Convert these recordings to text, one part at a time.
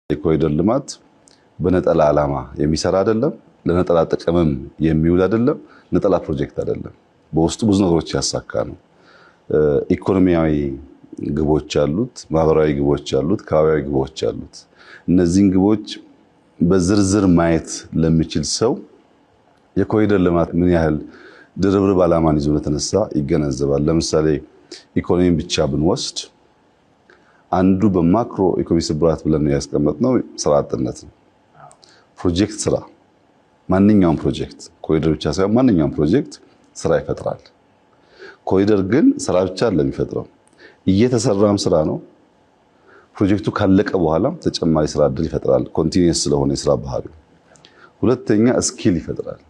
የኮሪደር ልማት በነጠላ ዓላማ የሚሰራ አይደለም፣ ለነጠላ ጥቅምም የሚውል አይደለም፣ ነጠላ ፕሮጀክት አይደለም። በውስጡ ብዙ ነገሮች ያሳካ ነው። ኢኮኖሚያዊ ግቦች አሉት፣ ማህበራዊ ግቦች አሉት፣ ከባቢያዊ ግቦች አሉት። እነዚህን ግቦች በዝርዝር ማየት ለሚችል ሰው የኮሪደር ልማት ምን ያህል ድርብርብ ዓላማን ይዞ ለተነሳ ይገነዘባል። ለምሳሌ ኢኮኖሚን ብቻ ብንወስድ አንዱ በማክሮ ኢኮኖሚ ስብራት ብለን ያስቀመጥነው ስራ አጥነት ነው። ፕሮጀክት ስራ ማንኛውም ፕሮጀክት ኮሪደር ብቻ ሳይሆን ማንኛውም ፕሮጀክት ስራ ይፈጥራል። ኮሪደር ግን ስራ ብቻ አይደለም የሚፈጥረው፣ እየተሰራም ስራ ነው። ፕሮጀክቱ ካለቀ በኋላ ተጨማሪ ስራ እድል ይፈጥራል፣ ኮንቲኒየስ ስለሆነ የስራ ባህሪው። ሁለተኛ ስኪል ይፈጥራል።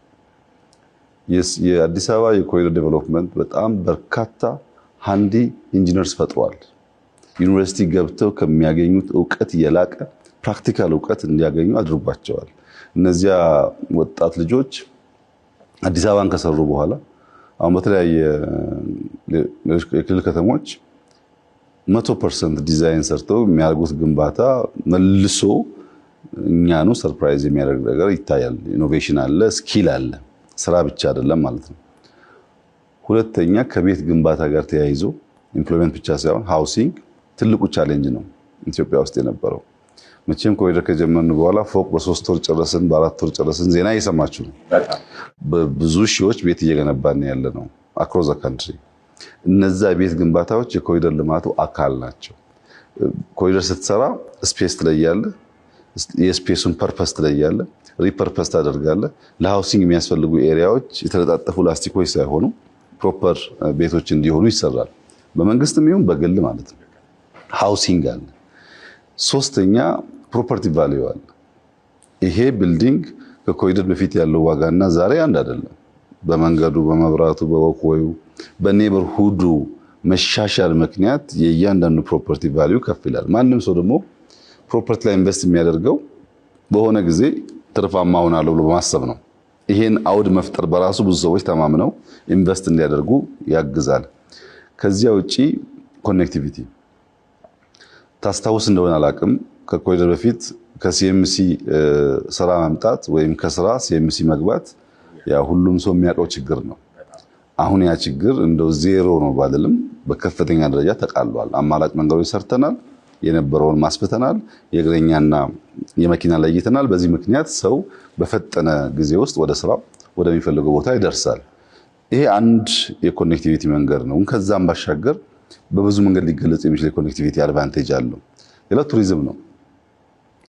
የአዲስ አበባ የኮሪደር ዴቨሎፕመንት በጣም በርካታ ሃንዲ ኢንጂነርስ ፈጥሯል። ዩኒቨርሲቲ ገብተው ከሚያገኙት ዕውቀት የላቀ ፕራክቲካል ዕውቀት እንዲያገኙ አድርጓቸዋል። እነዚያ ወጣት ልጆች አዲስ አበባን ከሰሩ በኋላ አሁን በተለያየ የክልል ከተሞች 100% ዲዛይን ሰርተው የሚያደርጉት ግንባታ መልሶ እኛኑ ሰርፕራይዝ የሚያደርግ ነገር ይታያል። ኢኖቬሽን አለ፣ ስኪል አለ፣ ስራ ብቻ አይደለም ማለት ነው። ሁለተኛ ከቤት ግንባታ ጋር ተያይዞ ኢምፕሎይመንት ብቻ ሳይሆን ሃውሲንግ ትልቁ ቻሌንጅ ነው ኢትዮጵያ ውስጥ የነበረው። መቼም ኮሪደር ከጀመርን በኋላ ፎቅ በ3 ወር ጨረስን፣ በ4 ወር ጨረስን ዜና እየሰማችሁ ነው። በብዙ ሺዎች ቤት እየገነባን ያለ ነው አክሮስ ዘ ካንትሪ። እነዛ ቤት ግንባታዎች የኮሪደር ልማቱ አካል ናቸው። ኮሪደር ስትሰራ ስፔስ ትለያለህ፣ የስፔሱን ፐርፐስ ትለያለህ፣ ሪፐርፐስ ታደርጋለህ። ለሃውሲንግ የሚያስፈልጉ ኤሪያዎች የተለጣጠፉ ላስቲኮች ሳይሆኑ ፕሮፐር ቤቶች እንዲሆኑ ይሰራል። በመንግስትም ይሁን በግል ማለት ነው። ሃውሲንግ አለ። ሶስተኛ ፕሮፐርቲ ቫልዩ አለ። ይሄ ቢልዲንግ ከኮሪደር በፊት ያለው ዋጋና ዛሬ አንድ አይደለም። በመንገዱ፣ በመብራቱ፣ በወክወዩ፣ በኔበርሁዱ መሻሻል ምክንያት የእያንዳንዱ ፕሮፐርቲ ቫልዩ ከፍ ይላል። ማንም ሰው ደግሞ ፕሮፐርቲ ላይ ኢንቨስት የሚያደርገው በሆነ ጊዜ ትርፋማ ሆናለሁ ብሎ በማሰብ ነው። ይሄን አውድ መፍጠር በራሱ ብዙ ሰዎች ተማምነው ኢንቨስት እንዲያደርጉ ያግዛል። ከዚያ ውጪ ኮኔክቲቪቲ ታስታውስ እንደሆነ አላቅም፣ ከኮሪደር በፊት ከሲኤምሲ ስራ መምጣት ወይም ከስራ ሲኤምሲ መግባት ያ ሁሉም ሰው የሚያውቀው ችግር ነው። አሁን ያ ችግር እንደው ዜሮ ነው ባልልም በከፍተኛ ደረጃ ተቃሏል። አማራጭ መንገዶች ሰርተናል፣ የነበረውን ማስፈተናል፣ የእግረኛና የመኪና ለይተናል። በዚህ ምክንያት ሰው በፈጠነ ጊዜ ውስጥ ወደ ስራው ወደሚፈልገው ቦታ ይደርሳል። ይሄ አንድ የኮኔክቲቪቲ መንገድ ነው። ከዛም ባሻገር በብዙ መንገድ ሊገለጽ የሚችል የኮኔክቲቪቲ አድቫንቴጅ አለው። ሌላ ቱሪዝም ነው።